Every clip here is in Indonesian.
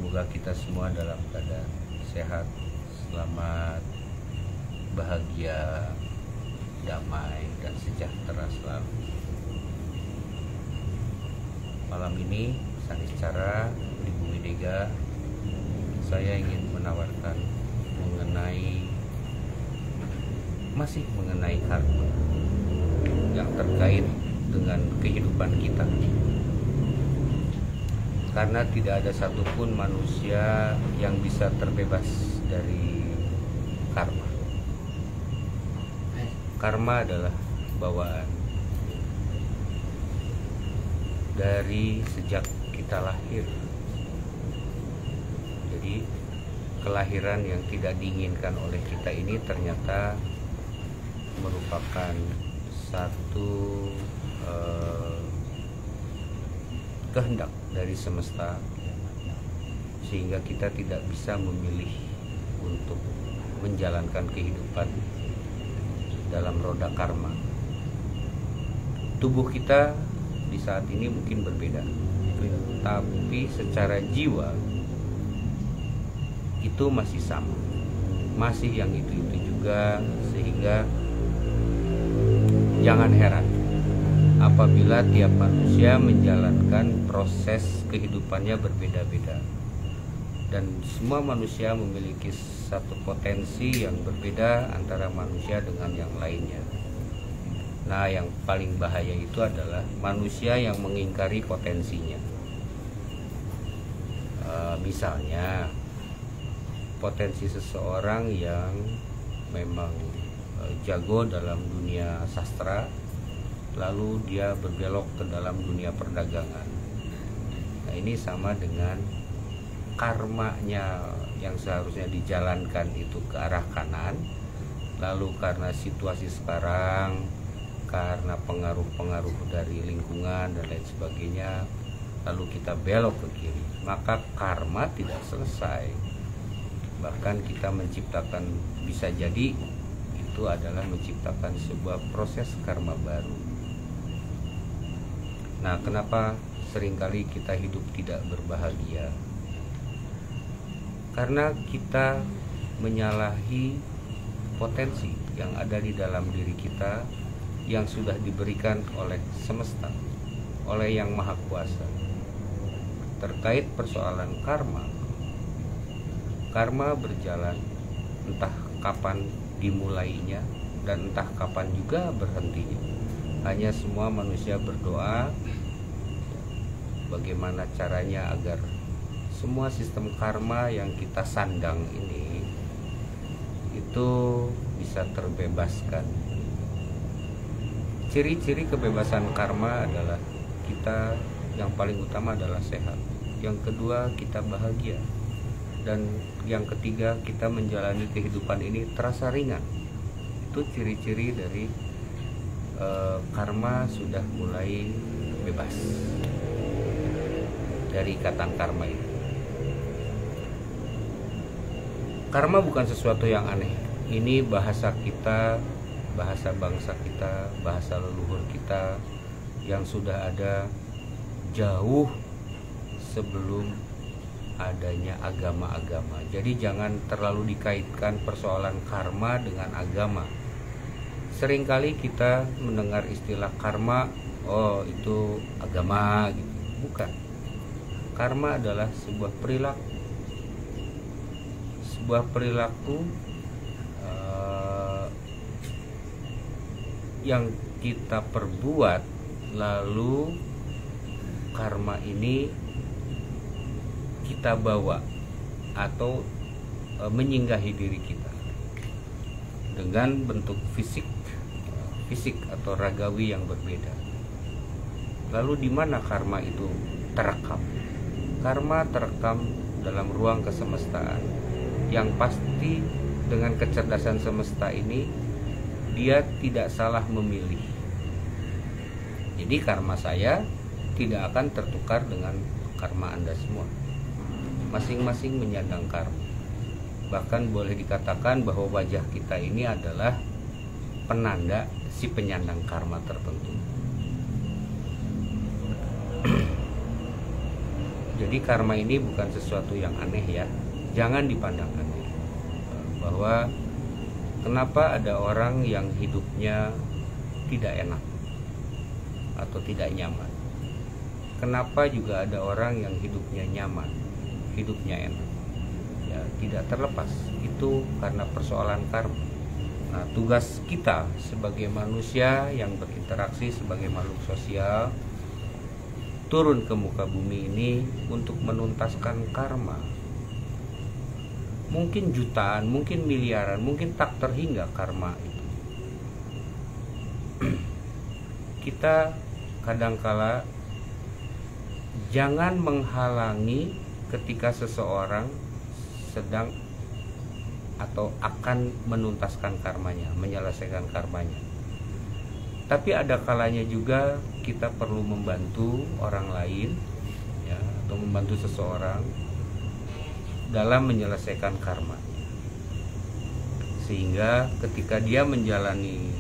Semoga kita semua dalam keadaan sehat, selamat, bahagia, damai, dan sejahtera selalu. Malam ini, Saniscara di Bumi Dega, saya ingin menawarkan masih mengenai karma yang terkait dengan kehidupan kita. Karena tidak ada satupun manusia yang bisa terbebas dari karma. Karma adalah bawaan dari sejak kita lahir. Jadi kelahiran yang tidak diinginkan oleh kita ini ternyata merupakan satu kehendak dari semesta, sehingga kita tidak bisa memilih untuk menjalankan kehidupan dalam roda karma. Tubuh kita di saat ini mungkin berbeda, tapi secara jiwa itu masih sama, masih yang itu juga, sehingga jangan heran apabila tiap manusia menjalankan proses kehidupannya berbeda-beda, dan semua manusia memiliki satu potensi yang berbeda antara manusia dengan yang lainnya. Nah, yang paling bahaya itu adalah manusia yang mengingkari potensinya. Misalnya potensi seseorang yang memang jago dalam dunia sastra, lalu dia berbelok ke dalam dunia perdagangan. Nah, ini sama dengan karmanya yang seharusnya dijalankan itu ke arah kanan, lalu karena situasi sekarang, karena pengaruh-pengaruh dari lingkungan dan lain sebagainya, lalu kita belok ke kiri, maka karma tidak selesai. Bahkan kita menciptakan, bisa jadi itu adalah menciptakan sebuah proses karma baru. Nah, kenapa seringkali kita hidup tidak berbahagia? Karena kita menyalahi potensi yang ada di dalam diri kita yang sudah diberikan oleh semesta, oleh Yang Maha Kuasa. Terkait persoalan karma, karma berjalan entah kapan dimulainya dan entah kapan juga berhentinya. Hanya semua manusia berdoa bagaimana caranya agar semua sistem karma yang kita sandang ini itu bisa terbebaskan. Ciri-ciri kebebasan karma adalah kita, yang paling utama adalah sehat, yang kedua kita bahagia, dan yang ketiga kita menjalani kehidupan ini terasa ringan. Itu ciri-ciri dari karma sudah mulai bebas dari ikatan karma ini. Karma bukan sesuatu yang aneh. Ini bahasa kita, bahasa bangsa kita, bahasa leluhur kita yang sudah ada jauh sebelum adanya agama-agama. Jadi jangan terlalu dikaitkan persoalan karma dengan agama. Seringkali kita mendengar istilah karma, oh itu agama gitu. Bukan. Karma adalah sebuah perilaku. Sebuah perilaku yang kita perbuat, lalu karma ini kita bawa atau menyinggahi diri kita dengan bentuk fisik atau ragawi yang berbeda. Lalu di mana karma itu terekam? Karma terekam dalam ruang kesemestaan yang pasti dengan kecerdasan semesta ini dia tidak salah memilih. Jadi karma saya tidak akan tertukar dengan karma Anda semua. Masing-masing menyandang karma. Bahkan boleh dikatakan bahwa wajah kita ini adalah penanda si penyandang karma tertentu. Jadi karma ini bukan sesuatu yang aneh ya, jangan dipandang aneh. Bahwa kenapa ada orang yang hidupnya tidak enak atau tidak nyaman. Kenapa juga ada orang yang hidupnya nyaman, hidupnya enak. Ya, tidak terlepas itu karena persoalan karma. Nah, tugas kita sebagai manusia yang berinteraksi sebagai makhluk sosial turun ke muka bumi ini untuk menuntaskan karma. Mungkin jutaan, mungkin miliaran, mungkin tak terhingga karma itu. Kita kadangkala jangan menghalangi ketika seseorang sedang atau akan menuntaskan karmanya, menyelesaikan karmanya. Tapi ada kalanya juga kita perlu membantu orang lain ya, atau membantu seseorang dalam menyelesaikan karmanya. Sehingga ketika dia menjalani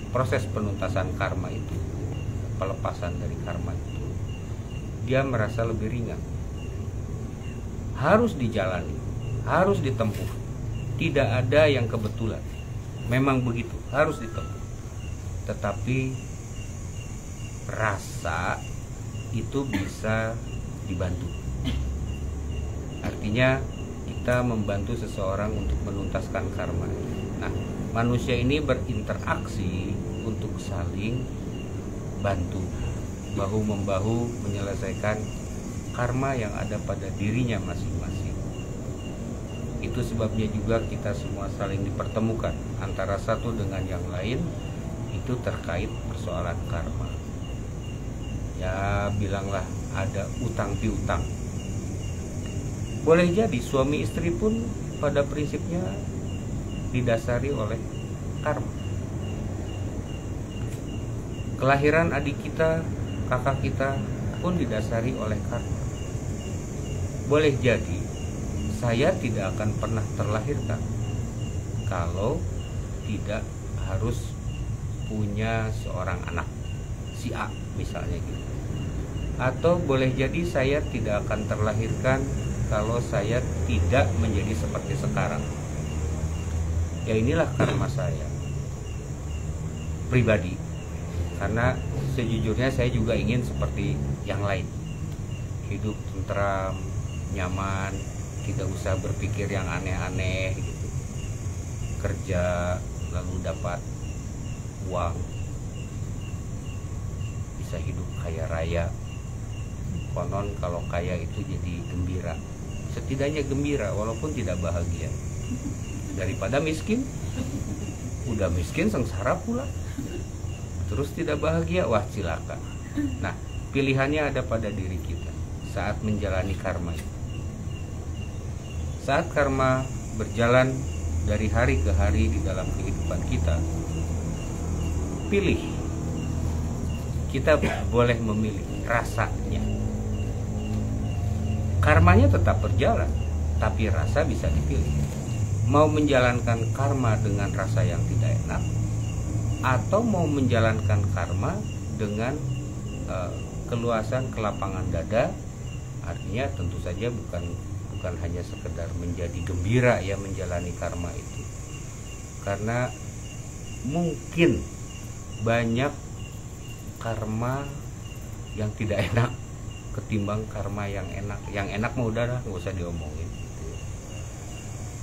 proses penuntasan karma itu, pelepasan dari karma itu, dia merasa lebih ringan. Harus dijalani, harus ditempuh. Tidak ada yang kebetulan. Memang begitu, harus ditempuh. Tetapi rasa itu bisa dibantu. Artinya kita membantu seseorang untuk menuntaskan karma. Nah, manusia ini berinteraksi untuk saling bantu, bahu-membahu menyelesaikan karma yang ada pada dirinya masing-masing. Itu sebabnya juga kita semua saling dipertemukan antara satu dengan yang lain, itu terkait persoalan karma. Ya, bilanglah ada utang piutang. Boleh jadi suami istri pun pada prinsipnya didasari oleh karma. Kelahiran adik kita, kakak kita pun didasari oleh karma. Boleh jadi saya tidak akan pernah terlahirkan kalau tidak harus punya seorang anak, si A misalnya gitu. Atau boleh jadi saya tidak akan terlahirkan kalau saya tidak menjadi seperti sekarang. Ya, inilah karma saya pribadi. Karena sejujurnya saya juga ingin seperti yang lain, hidup tentram, nyaman, tidak usah berpikir yang aneh-aneh gitu. Kerja lalu dapat uang, bisa hidup kaya raya. Konon kalau kaya itu jadi gembira. Setidaknya gembira walaupun tidak bahagia. Daripada miskin, udah miskin sengsara pula, terus tidak bahagia, wah cilaka. Nah, pilihannya ada pada diri kita saat menjalani karma itu. Saat karma berjalan dari hari ke hari di dalam kehidupan kita, pilih. Kita boleh memilih rasanya. Karmanya tetap berjalan, tapi rasa bisa dipilih. Mau menjalankan karma dengan rasa yang tidak enak, atau mau menjalankan karma dengan keluasan kelapangan dada. Artinya tentu saja bukan hanya sekedar menjadi gembira ya menjalani karma itu, karena mungkin banyak karma yang tidak enak ketimbang karma yang enak. Yang enak mah udah nggak usah diomongin.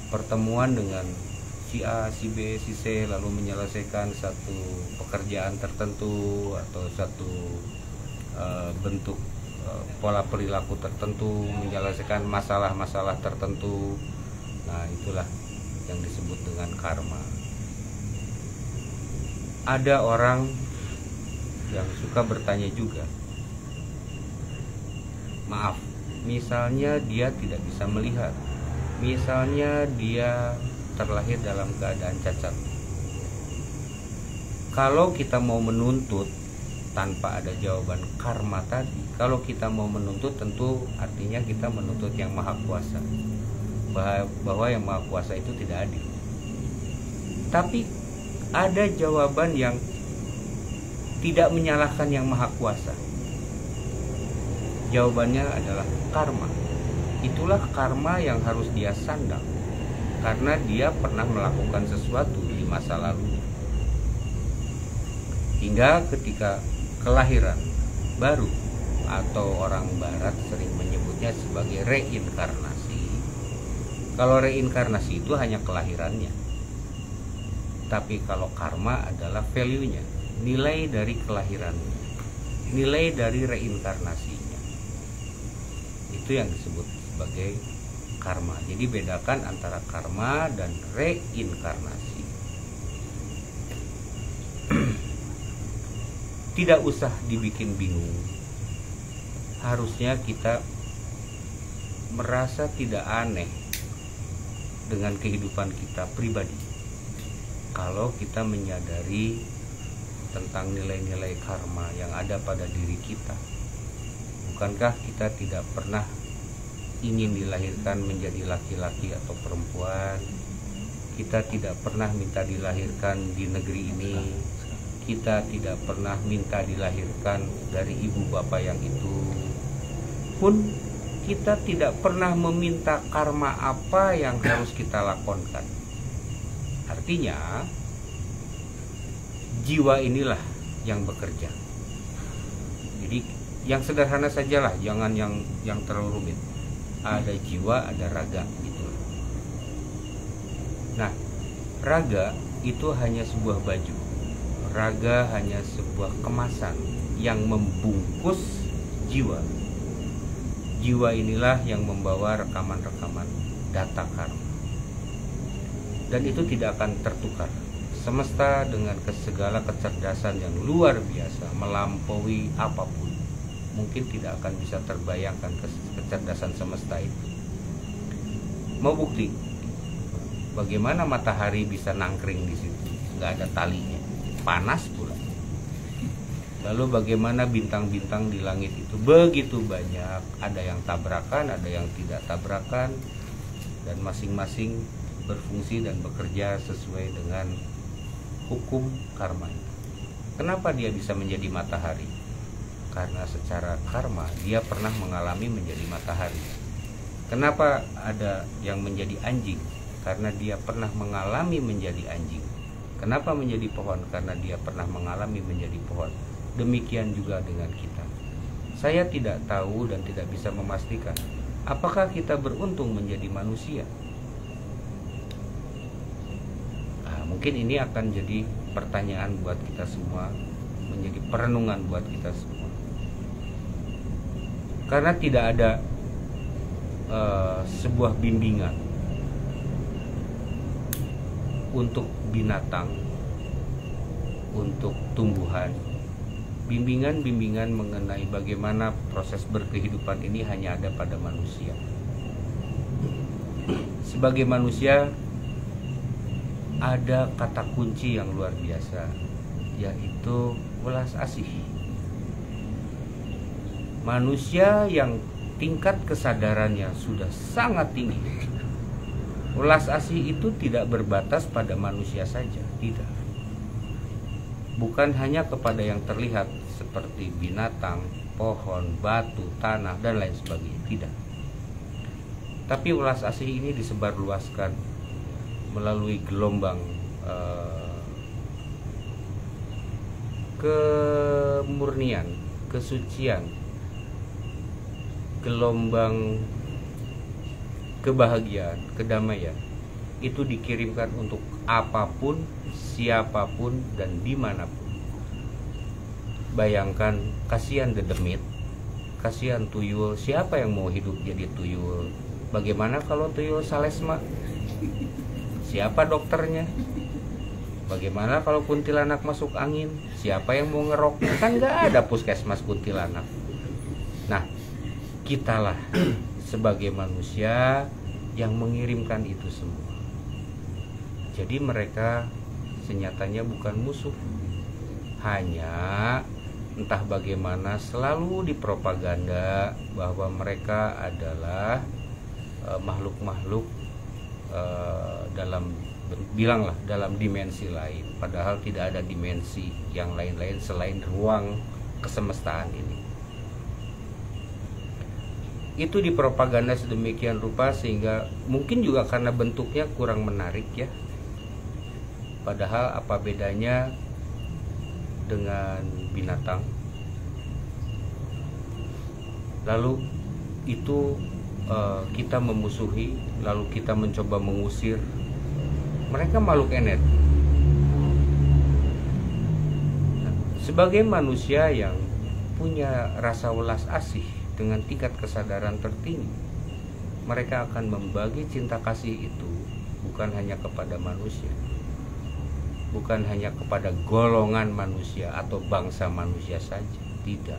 Pertemuan dengan si A, si B, si C, lalu menyelesaikan satu pekerjaan tertentu atau satu bentuk pola perilaku tertentu, menyelesaikan masalah-masalah tertentu. Nah, itulah yang disebut dengan karma. Ada orang yang suka bertanya juga, maaf, misalnya dia tidak bisa melihat, misalnya dia terlahir dalam keadaan cacat. Kalau kita mau menuntut tanpa ada jawaban karma tadi, kalau kita mau menuntut tentu artinya kita menuntut yang maha kuasa, bahwa yang maha kuasa itu tidak adil. Tapi ada jawaban yang tidak menyalahkan yang maha kuasa. Jawabannya adalah karma. Itulah karma yang harus dia sandang, karena dia pernah melakukan sesuatu di masa lalu. Hingga ketika kelahiran baru, atau orang barat sering menyebutnya sebagai reinkarnasi. Kalau reinkarnasi itu hanya kelahirannya, tapi kalau karma adalah value-nya, nilai dari kelahirannya, nilai dari reinkarnasinya. Itu yang disebut sebagai karma. Jadi bedakan antara karma dan reinkarnasi. Tidak usah dibikin bingung. Harusnya kita merasa tidak aneh dengan kehidupan kita pribadi kalau kita menyadari tentang nilai-nilai karma yang ada pada diri kita. Bukankah kita tidak pernah ingin dilahirkan menjadi laki-laki atau perempuan? Kita tidak pernah minta dilahirkan di negeri ini. Kita tidak pernah minta dilahirkan dari ibu bapak yang itu. Pun kita tidak pernah meminta karma apa yang harus kita lakonkan. Artinya jiwa inilah yang bekerja. Jadi yang sederhana sajalah, jangan yang terlalu rumit. Ada jiwa, ada raga gitu. Nah, raga itu hanya sebuah baju. Raga hanya sebuah kemasan yang membungkus jiwa. Jiwa inilah yang membawa rekaman-rekaman data karma. Dan itu tidak akan tertukar. Semesta dengan segala kecerdasan yang luar biasa, melampaui apapun, mungkin tidak akan bisa terbayangkan kecerdasan semesta itu. Mau bukti? Bagaimana matahari bisa nangkring di situ? Nggak ada talinya, panas pula. Lalu bagaimana bintang-bintang di langit itu begitu banyak, ada yang tabrakan, ada yang tidak tabrakan, dan masing-masing berfungsi dan bekerja sesuai dengan hukum karma. Kenapa dia bisa menjadi matahari? Karena secara karma dia pernah mengalami menjadi matahari. Kenapa ada yang menjadi anjing? Karena dia pernah mengalami menjadi anjing. Kenapa menjadi pohon? Karena dia pernah mengalami menjadi pohon. Demikian juga dengan kita. Saya tidak tahu dan tidak bisa memastikan apakah kita beruntung menjadi manusia. Mungkin ini akan jadi pertanyaan buat kita semua, menjadi perenungan buat kita semua. Karena tidak ada sebuah bimbingan untuk binatang, untuk tumbuhan. Bimbingan-bimbingan mengenai bagaimana proses berkehidupan ini hanya ada pada manusia. Sebagai manusia, ada kata kunci yang luar biasa, yaitu welas asih. Manusia yang tingkat kesadarannya sudah sangat tinggi, welas asih itu tidak berbatas pada manusia saja, tidak. Bukan hanya kepada yang terlihat seperti binatang, pohon, batu, tanah, dan lain sebagainya, tidak. Tapi welas asih ini disebarluaskan melalui gelombang kemurnian, kesucian, gelombang kebahagiaan, kedamaian. Itu dikirimkan untuk apapun, siapapun, dan dimanapun. Bayangkan, kasihan dedemit, kasihan tuyul. Siapa yang mau hidup jadi tuyul? Bagaimana kalau tuyul salesma? Siapa dokternya? Bagaimana kalau kuntilanak masuk angin? Siapa yang mau ngerok? Kan nggak ada puskesmas kuntilanak. Nah, kitalah sebagai manusia yang mengirimkan itu semua. Jadi mereka senyatanya bukan musuh. Hanya entah bagaimana selalu dipropaganda bahwa mereka adalah makhluk-makhluk dalam dimensi lain. Padahal tidak ada dimensi yang lain-lain selain ruang kesemestaan ini. itu dipropaganda sedemikian rupa sehingga mungkin juga karena bentuknya kurang menarik ya. Padahal apa bedanya dengan binatang? Lalu itu kita memusuhi, lalu kita mencoba mengusir. Mereka makhluk energi. Nah, sebagai manusia yang punya rasa welas asih dengan tingkat kesadaran tertinggi, mereka akan membagi cinta kasih itu bukan hanya kepada manusia, bukan hanya kepada golongan manusia atau bangsa manusia saja, tidak.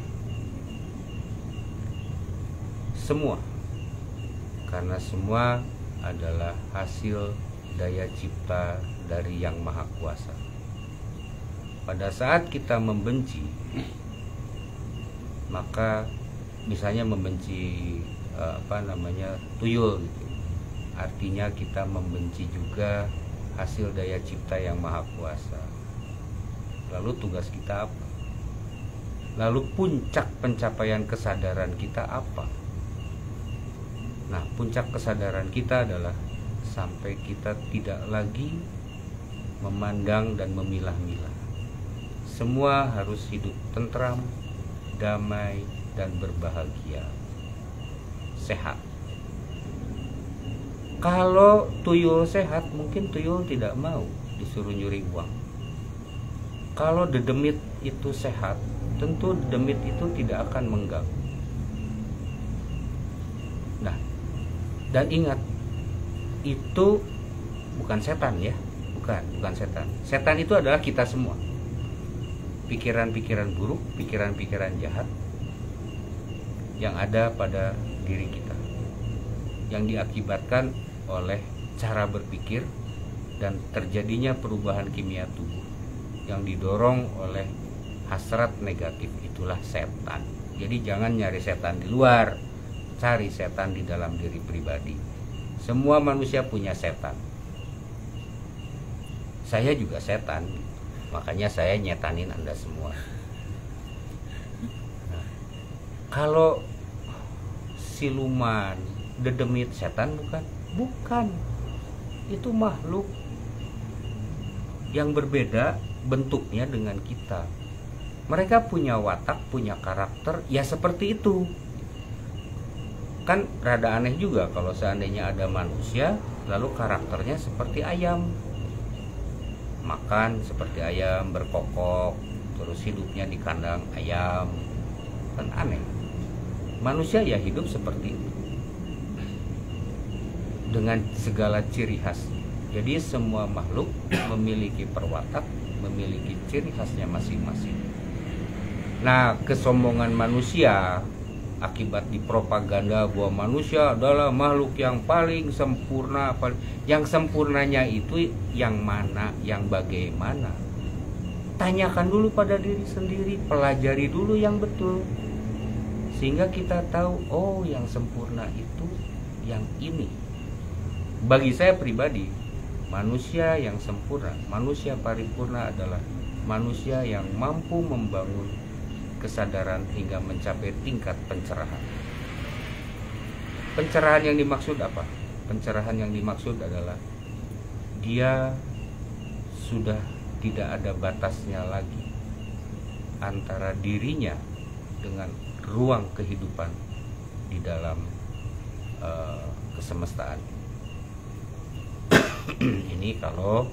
Semua, karena semua adalah hasil daya cipta dari Yang Maha Kuasa. Pada saat kita membenci, maka misalnya membenci tuyul gitu, artinya kita membenci juga hasil daya cipta Yang Maha Kuasa. Lalu tugas kita apa? Lalu puncak pencapaian kesadaran kita apa? Nah, puncak kesadaran kita adalah sampai kita tidak lagi memandang dan memilah-milah. Semua harus hidup tentram, damai, dan berbahagia, sehat. Kalau tuyul sehat, mungkin tuyul tidak mau disuruh nyuri uang. Kalau dedemit itu sehat, tentu dedemit itu tidak akan mengganggu. Nah, dan ingat, itu bukan setan ya, bukan setan. Setan itu adalah kita semua. Pikiran-pikiran buruk, pikiran-pikiran jahat yang ada pada diri kita, yang diakibatkan oleh cara berpikir dan terjadinya perubahan kimia tubuh yang didorong oleh hasrat negatif, itulah setan. Jadi jangan nyari setan di luar, cari setan di dalam diri pribadi. Semua manusia punya setan. Saya juga setan, makanya saya nyetanin Anda semua. Nah, kalau siluman, dedemit, setan bukan? Bukan. Itu makhluk yang berbeda bentuknya dengan kita. Mereka punya watak, punya karakter, ya seperti itu. Kan rada aneh juga kalau seandainya ada manusia lalu karakternya seperti ayam, makan seperti ayam, berkokok, terus hidupnya di kandang ayam, kan aneh. Manusia ya hidup seperti itu dengan segala ciri khas. Jadi semua makhluk memiliki perwatak, memiliki ciri khasnya masing-masing. Nah, kesombongan manusia akibat dipropaganda bahwa manusia adalah makhluk yang paling sempurna, yang sempurnanya itu yang mana, yang bagaimana? Tanyakan dulu pada diri sendiri, pelajari dulu yang betul, sehingga kita tahu, oh yang sempurna itu yang ini. Bagi saya pribadi, manusia yang sempurna, manusia paripurna adalah manusia yang mampu membangun kesadaran hingga mencapai tingkat pencerahan. Pencerahan yang dimaksud apa? Pencerahan yang dimaksud adalah dia sudah tidak ada batasnya lagi antara dirinya dengan ruang kehidupan di dalam kesemestaan. Ini kalau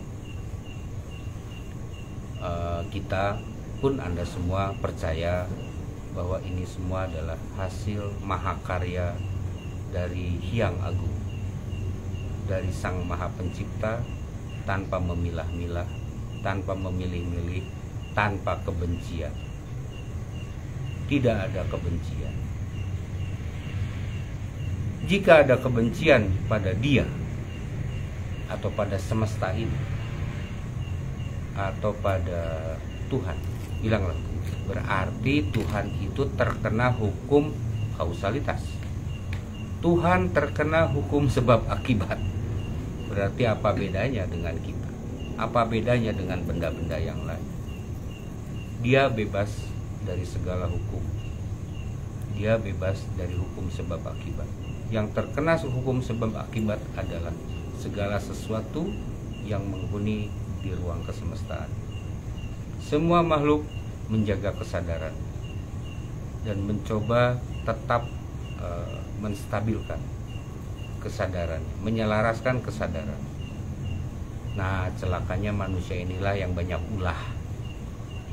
kita pun Anda semua percaya bahwa ini semua adalah hasil mahakarya dari Hyang Agung, dari Sang Maha Pencipta, tanpa memilah-milah, tanpa memilih-milih, tanpa kebencian. Tidak ada kebencian. Jika ada kebencian pada dia atau pada semesta ini atau pada Tuhan, bilanglah, berarti Tuhan itu terkena hukum kausalitas. Tuhan terkena hukum sebab akibat. Berarti apa bedanya dengan kita? Apa bedanya dengan benda-benda yang lain? Dia bebas dari segala hukum. dia bebas dari hukum sebab akibat. Yang terkena hukum sebab akibat adalah segala sesuatu yang menghuni di ruang kesemestaan. Semua makhluk menjaga kesadaran dan mencoba tetap menstabilkan kesadaran, menyelaraskan kesadaran. Nah, celakanya manusia inilah yang banyak ulah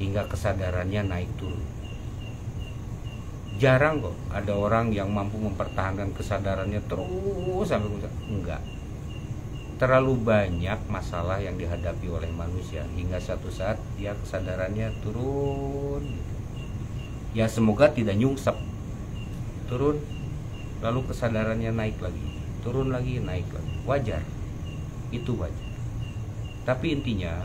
hingga kesadarannya naik turun. Jarang kok ada orang yang mampu mempertahankan kesadarannya terus sampai enggak. Terlalu banyak masalah yang dihadapi oleh manusia hingga satu saat dia kesadarannya turun. Ya semoga tidak nyungsep. Turun, lalu kesadarannya naik lagi, turun lagi, naik lagi. Wajar, itu wajar. Tapi intinya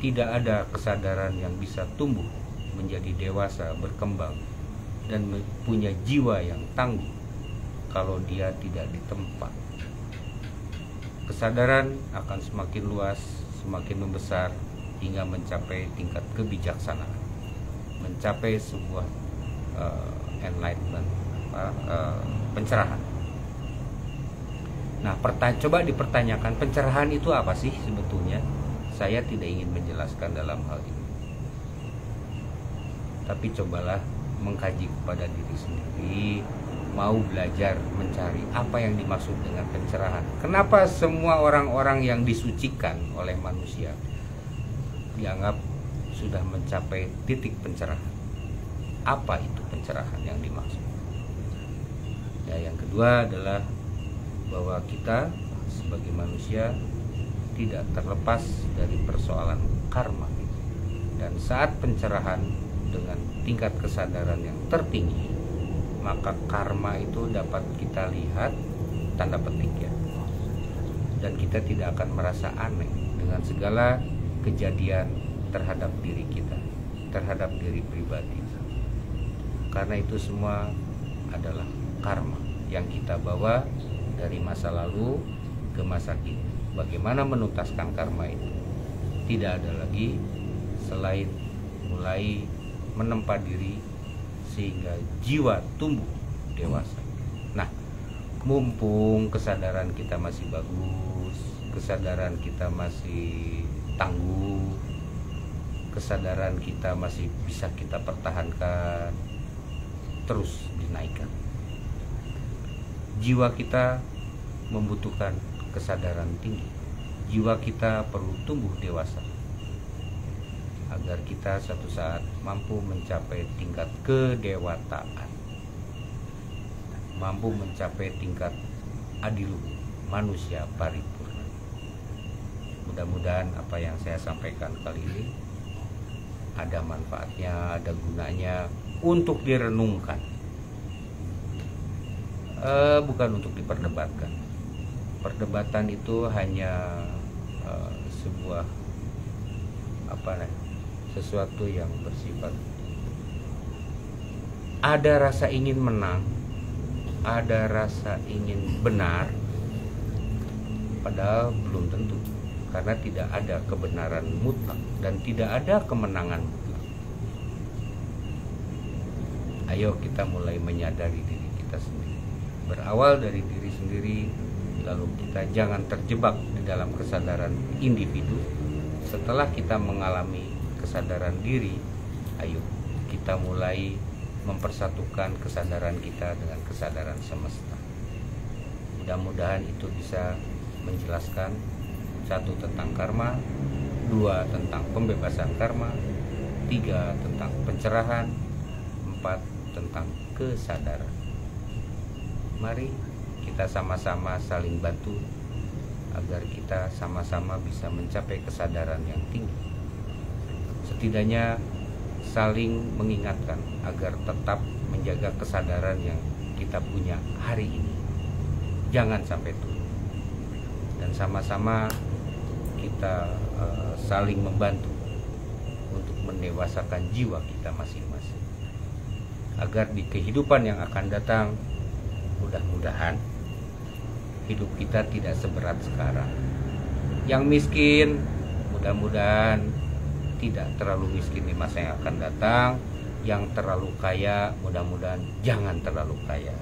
tidak ada kesadaran yang bisa tumbuh menjadi dewasa, berkembang, dan punya jiwa yang tangguh kalau dia tidak ditempa. Kesadaran akan semakin luas, semakin membesar hingga mencapai tingkat kebijaksanaan, mencapai sebuah enlightenment, pencerahan. Nah, coba dipertanyakan, pencerahan itu apa sih sebetulnya? Saya tidak ingin menjelaskan dalam hal ini, tapi cobalah mengkaji kepada diri sendiri, mau belajar mencari apa yang dimaksud dengan pencerahan. Kenapa semua orang-orang yang disucikan oleh manusia dianggap sudah mencapai titik pencerahan? Apa itu pencerahan yang dimaksud? Ya, yang kedua adalah bahwa kita sebagai manusia tidak terlepas dari persoalan karma. Dan saat pencerahan dengan tingkat kesadaran yang tertinggi, maka karma itu dapat kita lihat, tanda petik ya, dan kita tidak akan merasa aneh dengan segala kejadian terhadap diri kita, terhadap diri pribadi, karena itu semua adalah karma yang kita bawa dari masa lalu ke masa kini. Bagaimana menuntaskan karma itu? Tidak ada lagi selain mulai menempa diri sehingga jiwa tumbuh dewasa. Nah, mumpung kesadaran kita masih bagus, kesadaran kita masih tangguh, kesadaran kita masih bisa kita pertahankan, terus dinaikkan. Jiwa kita membutuhkan kesadaran tinggi. Jiwa kita perlu tumbuh dewasa agar kita suatu saat mampu mencapai tingkat kedewataan, mampu mencapai tingkat adiluh, manusia paripurna. Mudah-mudahan apa yang saya sampaikan kali ini ada manfaatnya, ada gunanya untuk direnungkan, bukan untuk diperdebatkan. Perdebatan itu hanya sebuah sesuatu yang bersifat ada rasa ingin menang, ada rasa ingin benar, padahal belum tentu, karena tidak ada kebenaran mutlak dan tidak ada kemenangan mutlak. Ayo kita mulai menyadari diri kita sendiri, berawal dari diri sendiri, lalu kita jangan terjebak di dalam kesadaran individu. Setelah kita mengalami kesadaran diri, ayo kita mulai mempersatukan kesadaran kita dengan kesadaran semesta. Mudah-mudahan itu bisa menjelaskan, satu, tentang karma, dua, tentang pembebasan karma, tiga, tentang pencerahan, empat, tentang kesadaran. Mari kita sama-sama saling bantu agar kita sama-sama bisa mencapai kesadaran yang tinggi. Setidaknya saling mengingatkan agar tetap menjaga kesadaran yang kita punya hari ini, jangan sampai turun. Dan sama-sama kita saling membantu untuk mendewasakan jiwa kita masing-masing, agar di kehidupan yang akan datang mudah-mudahan hidup kita tidak seberat sekarang. Yang miskin mudah-mudahan tidak terlalu miskin di masa yang akan datang, Yang terlalu kaya mudah-mudahan jangan terlalu kaya,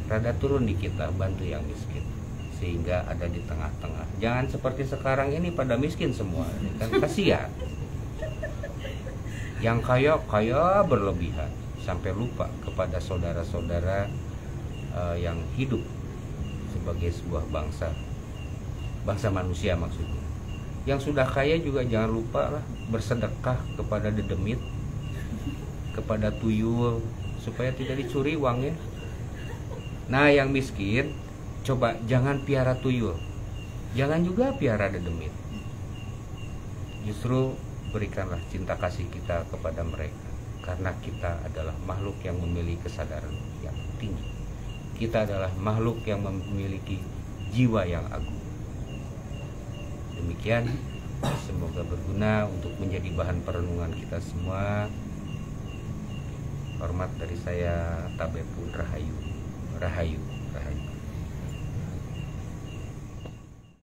rada turun dikit lah, bantu yang miskin sehingga ada di tengah-tengah. Jangan seperti sekarang ini pada miskin semua, kan kasihan. Yang kaya berlebihan sampai lupa kepada saudara-saudara yang hidup sebagai sebuah bangsa manusia maksudnya. Yang sudah kaya juga jangan lupa lah bersedekah kepada dedemit, kepada tuyul, supaya tidak dicuri uangnya. Nah, yang miskin coba jangan piara tuyul, jangan juga piara dedemit. Justru berikanlah cinta kasih kita kepada mereka, karena kita adalah makhluk yang memiliki kesadaran yang tinggi. Kita adalah makhluk yang memiliki jiwa yang agung. Demikian, semoga berguna untuk menjadi bahan perenungan kita semua. Hormat dari saya, Tabepun Rahayu. Rahayu, Rahayu.